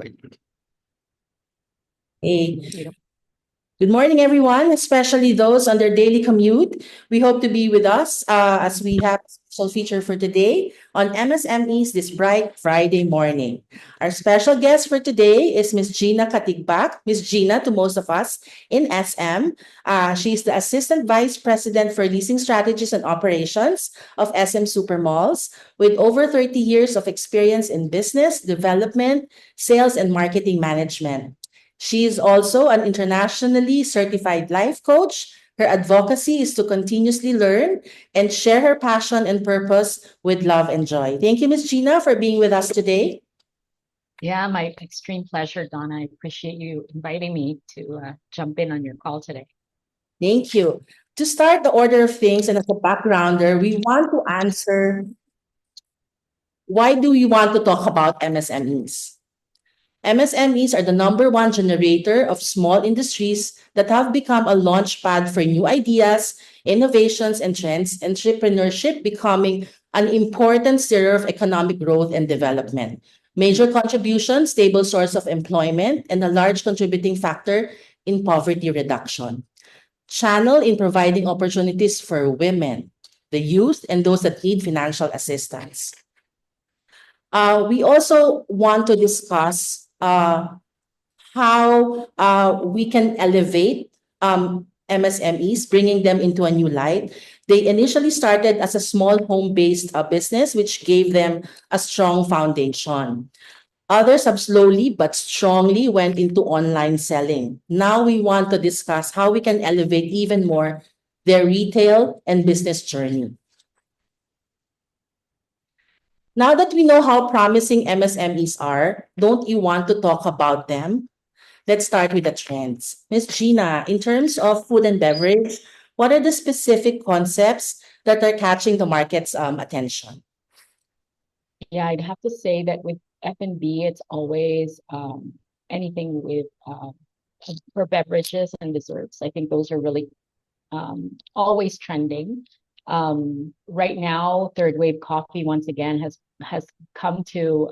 recording. Hey. Good morning, everyone, especially those on their daily commute. We hope to be with us as we have a special feature for today on MSMEs this bright Friday morning. Our special guest for today is Miss Gina Katigbak. Miss Gina, to most of us in SM, she's the Assistant Vice President for Leasing Strategies and Operations of SM Supermalls, with over 30 years of experience in business, development, sales, and marketing management. She is also an internationally certified life coach. Her advocacy is to continuously learn and share her passion and purpose with love and joy. Thank you, Ms. Gina, for being with us today. Yeah, my extreme pleasure, Donna. I appreciate you inviting me to jump in on your call today. Thank you. To start the order of things and as a backgrounder, we want to answer, why do we want to talk about MSMEs? MSMEs are the number one generator of small industries that have become a launchpad for new ideas, innovations, and trends, entrepreneurship becoming an important stirrer of economic growth and development. Major contribution, stable source of employment, and a large contributing factor in poverty reduction. Channel in providing opportunities for women, the youth, and those that need financial assistance. We also want to discuss how we can elevate MSMEs, bringing them into a new light. They initially started as a small home-based business, which gave them a strong foundation. Others have slowly but strongly went into online selling. Now we want to discuss how we can elevate even more their retail and business journey. Now that we know how promising MSMEs are, don't you want to talk about them? Let's start with the trends. Ms. Gina, in terms of food and beverage, what are the specific concepts that are catching the market's attention? Yeah, I'd have to say that with F&B, it's always anything with for beverages and desserts. I think those are really always trending. Right now, third wave coffee once again has come to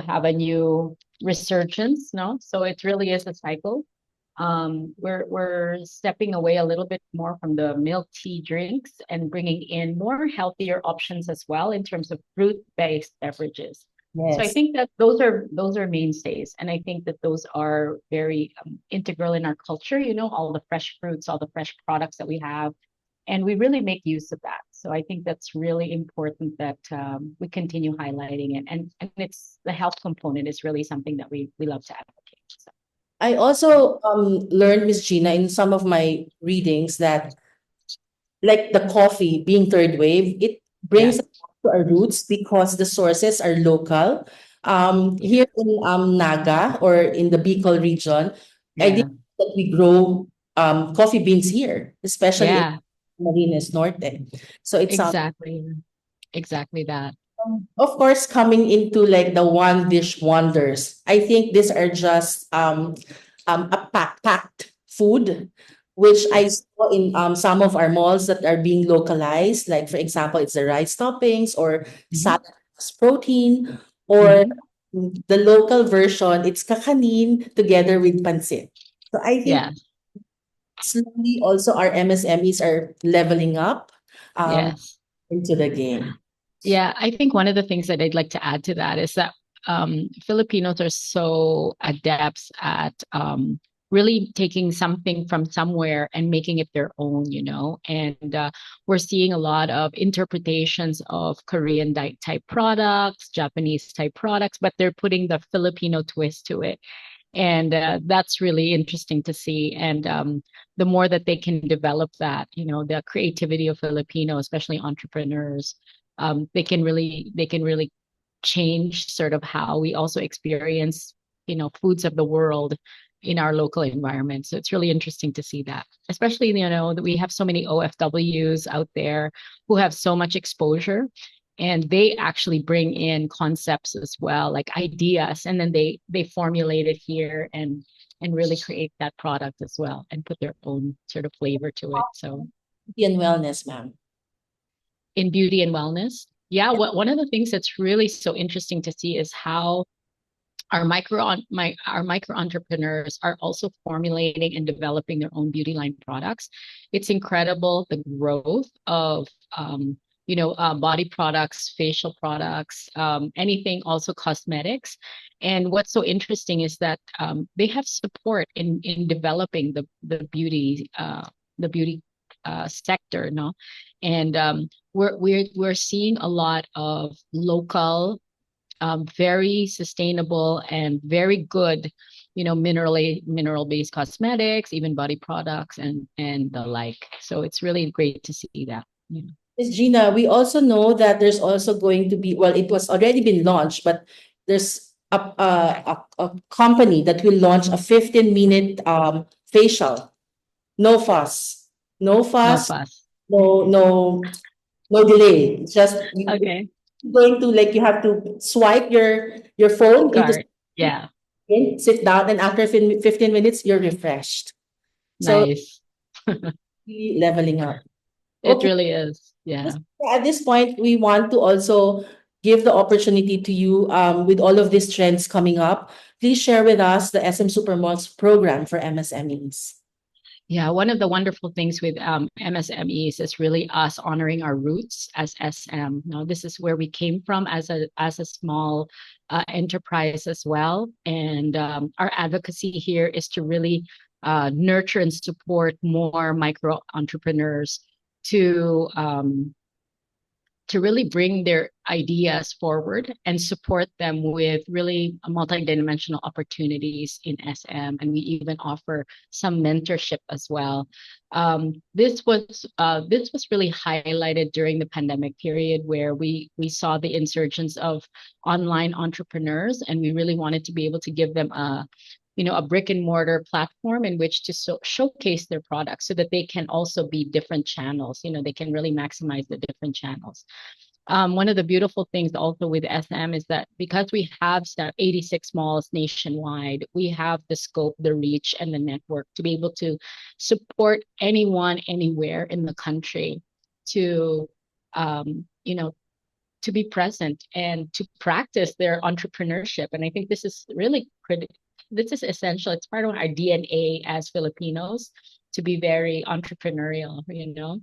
have a new resurgence, no? So it really is a cycle. We're stepping away a little bit more from the milk tea drinks and bringing in more healthier options as well in terms of fruit-based beverages. So I Yes. think that those are mainstays, and I think that those are very integral in our culture. You know, all the fresh fruits, all the fresh products that we have, and we really make use of that. So I think that's really important that we continue highlighting it, and it's the health component is really something that we love to advocate. So. I also learned, Ms. Gina, in some of my readings that, like the coffee being third wave, it Yeah, brings us back to our roots because the sources are local. Here in Naga or in the Bicol region, I yeah, did that we grow coffee beans here, especially in yeah, Marines Norte. So it's exactly, exactly that. of course coming into like the one dish wonders. I think these are just a packed food, which Yeah. I saw in some of our malls that are being localized. Like for example, it's the rice toppings or Hmm. salad plus protein, or Hmm. the local version. It's kakanin together with pancit. So I think Yeah, slowly also our MSMEs are leveling up um, yes. into the game. Yeah, I think one of the things that I'd like to add to that is that Filipinos are so adept at really taking something from somewhere and making it their own, you know. And we're seeing a lot of interpretations of Korean type products, Japanese type products, but they're putting the Filipino twist to it. And that's really interesting to see. And the more that they can develop that, you know, the creativity of Filipino, especially entrepreneurs, they can really change sort of how we also experience, you know, foods of the world in our local environment. So it's really interesting to see that, especially, you know, that we have so many OFWs out there who have so much exposure, and they actually bring in concepts as well, like ideas, and then they formulate it here and really create that product as well and put their own sort of flavor to it. So Beauty and wellness, ma'am. in beauty and wellness, yeah, one of the things that's really so interesting to see is how our micro entrepreneurs are also formulating and developing their own beauty line products. It's incredible the growth of body products, facial products, anything, also cosmetics. And what's so interesting is that they have support in developing the beauty sector, no, and we're seeing a lot of local, very sustainable and very good, mineral based cosmetics, even body products and the like. So it's really great to see that. Yeah. Miss Gina, we also know that there's also going to be, well, it was already been launched, but there's a company that will launch a 15-minute facial. No fuss. No No fuss, fuss. no no delay. It's just Okay. going to, like, you have to swipe your phone into Cart. Yeah. sit down, and after 15 minutes you're refreshed. So Nice. really leveling up. It Okay. really is. Yeah. At this point, we want to also give the opportunity to you, with all of these trends coming up. Please share with us the SM Supermalls program for MSMEs. Yeah, one of the wonderful things with MSMEs is really us honoring our roots as SM. Now, this is where we came from as a small enterprise as well, and our advocacy here is to really nurture and support more micro entrepreneurs to um, to really bring their ideas forward and support them with really multidimensional opportunities in SM. And we even offer some mentorship as well. This was really highlighted during the pandemic period where we saw the insurgence of online entrepreneurs, and we really wanted to be able to give them a brick and mortar platform in which to showcase their products so that they can also be different channels. They can really maximize the different channels. One of the beautiful things also with SM is that because we have 86 malls nationwide, we have the scope, the reach, and the network to be able to support anyone anywhere in the country to, um, you know, to be present and to practice their entrepreneurship. And I think this is really critical. This is essential. It's part of our DNA as Filipinos to be very entrepreneurial. How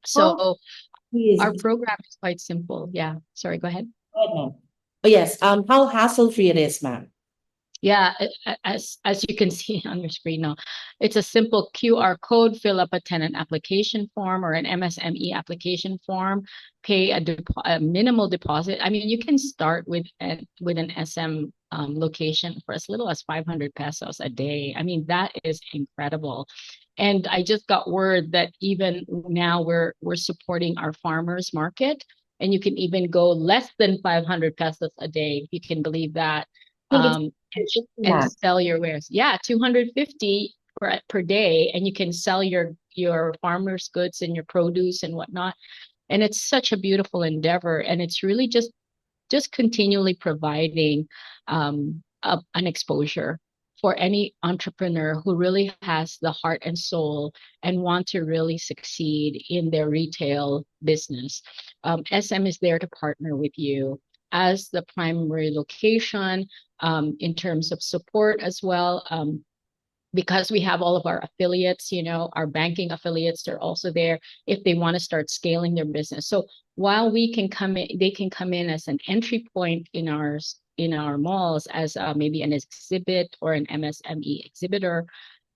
So our is program is quite simple. Yeah. Sorry, go ahead. Oh, yes. How hassle-free it is, ma'am. Yeah, as you can see on your screen now, it's a simple QR code. Fill up a tenant application form or an MSME application form. Pay a minimal deposit. I mean, you can start with an SM location for as little as 500 pesos a day. I mean, that is incredible. And I just got word that even now we're supporting our farmers market, and you can even go less than 500 pesos a day, if you can believe that, I think it's um, and, and ma'am. sell your wares. Yeah, 250 per day, and you can sell your farmers' goods and your produce and whatnot. And it's such a beautiful endeavor, and it's really just continually providing an exposure for any entrepreneur who really has the heart and soul and want to really succeed in their retail business. SM is there to partner with you as the primary location, in terms of support as well. Because we have all of our affiliates, our banking affiliates, they're also there if they want to start scaling their business. So while they can come in as an entry point in our malls as maybe an exhibit or an MSME exhibitor.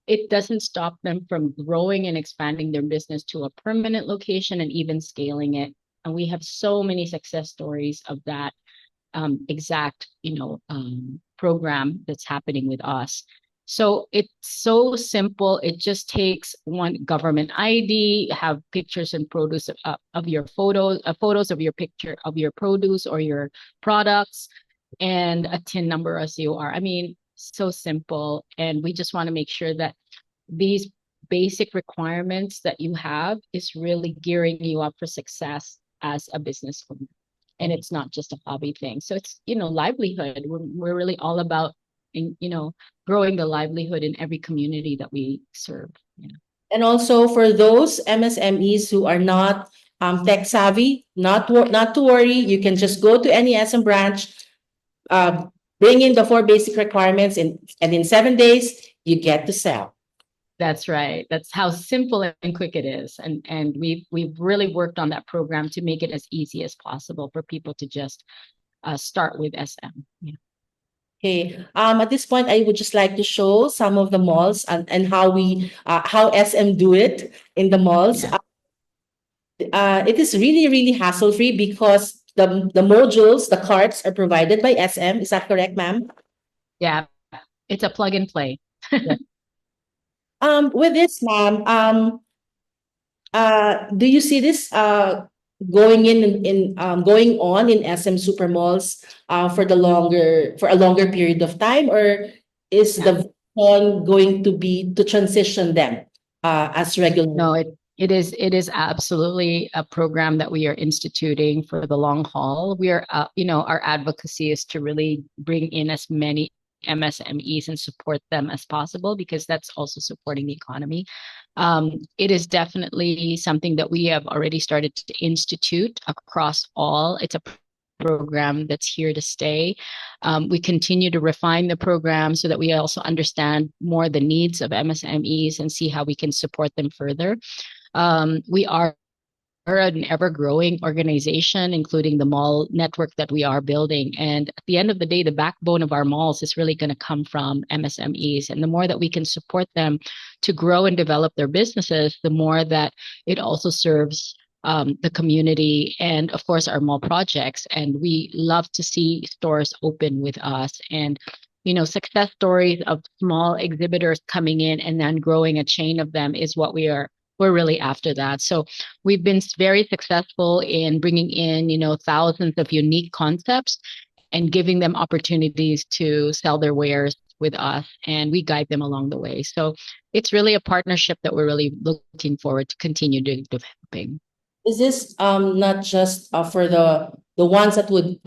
It doesn't stop them from growing and expanding their business to a permanent location and even scaling it. And we have so many success stories of that exact, program that's happening with us. So it's so simple. It just takes one government ID, have pictures and produce of your photos of your picture of your produce or your products, and a TIN number or COR. I mean, so simple. And we just want to make sure that these basic requirements that you have is really gearing you up for success as a business owner. And it's not just a hobby thing. So it's, livelihood. We're really all about, growing the livelihood in every community that we serve. Yeah. And also for those MSMEs who are not tech savvy, not to worry. You can just go to any SM branch, uh, bring in the four basic requirements, and in 7 days, you get to sell. That's right. That's how simple and quick it is. And we've really worked on that program to make it as easy as possible for people to just start with SM. Yeah. Okay. At this point, I would just like to show some of the malls and how SM do it in the malls. Yeah. It is really, really hassle-free because the modules, the carts are provided by SM. Is that correct, ma'am? Yeah. It's a plug and play. Yeah. With this, ma'am, do you see this going on in SM supermalls for a longer period of time, or is Yeah. the plan going to be to transition them as regular? No, it is absolutely a program that we are instituting for the long haul. We are, our advocacy is to really bring in as many MSMEs and support them as possible because that's also supporting the economy. It is definitely something that we have already started to institute across all. It's a program that's here to stay. We continue to refine the program so that we also understand more the needs of MSMEs and see how we can support them further. We are an ever growing organization, including the mall network that we are building. And at the end of the day, the backbone of our malls is really going to come from MSMEs. And the more that we can support them to grow and develop their businesses, the more that it also serves the community and, of course, our mall projects. And we love to see stores open with us. And success stories of small exhibitors coming in and then growing a chain of them is what we're really after that. So we've been very successful in bringing in, thousands of unique concepts and giving them opportunities to sell their wares with us, and we guide them along the way. So it's really a partnership that we're really looking forward to continue developing. Is this not just for the ones that would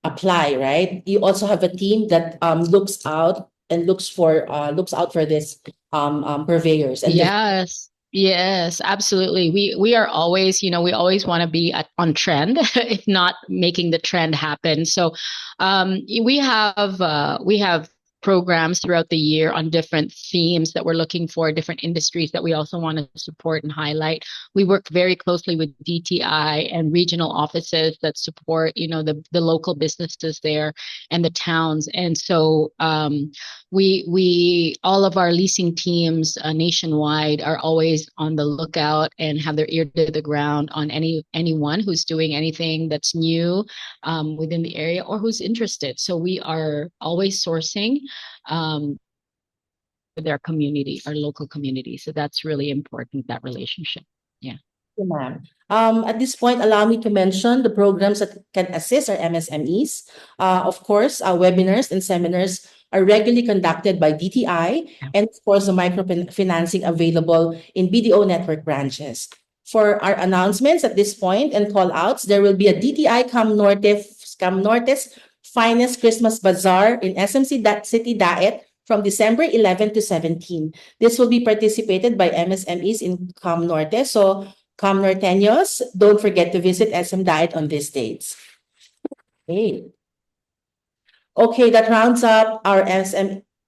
apply, right? You also have a team that looks out and looks out for this purveyors and Yes. Yes, absolutely. We are always, we always want to be on trend, if not making the trend happen. So, we have programs throughout the year on different themes that we're looking for, different industries that we also want to support and highlight. We work very closely with DTI and regional offices that support, the local businesses there and the towns. And so, we all of our leasing teams nationwide are always on the lookout and have their ear to the ground on anyone who's doing anything that's new within the area or who's interested. So we are always sourcing their community, our local community. So that's really important, that relationship. Yeah. you, ma'am. At this point, allow me to mention the programs that can assist our MSMEs. Of course, our webinars and seminars are regularly conducted by DTI, Yeah. and of course, the microfinancing available in BDO network branches. For our announcements at this point and call outs, there will be a DTI Cam Norte's finest Christmas Bazaar in SMC City Daet from December 11 to 17. This will be participated by MSMEs in Cam Norte. So Cam Norteños, don't forget to visit SM Diet on these dates. Okay. Okay, that rounds up our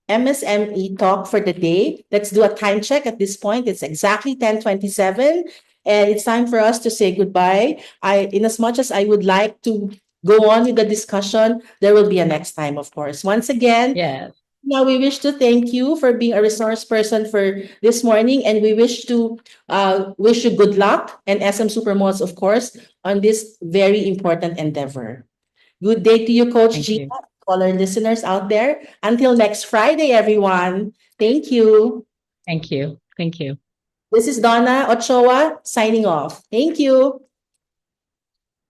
MSME talk for the day. Let's do a time check at this point. It's exactly 10:27, and it's time for us to say goodbye. In as much as I would like to go on with the discussion, there will be a next time, of course. Once again, Yes. now we wish to thank you for being a resource person for this morning, and we wish you good luck and SM Supermalls, of course, on this very important endeavor. Good day to you, Coach Thank Gina, you. all our listeners out there. Until next Friday, everyone. Thank you. Thank you. Thank you. This is Donna Ochoa signing off. Thank you.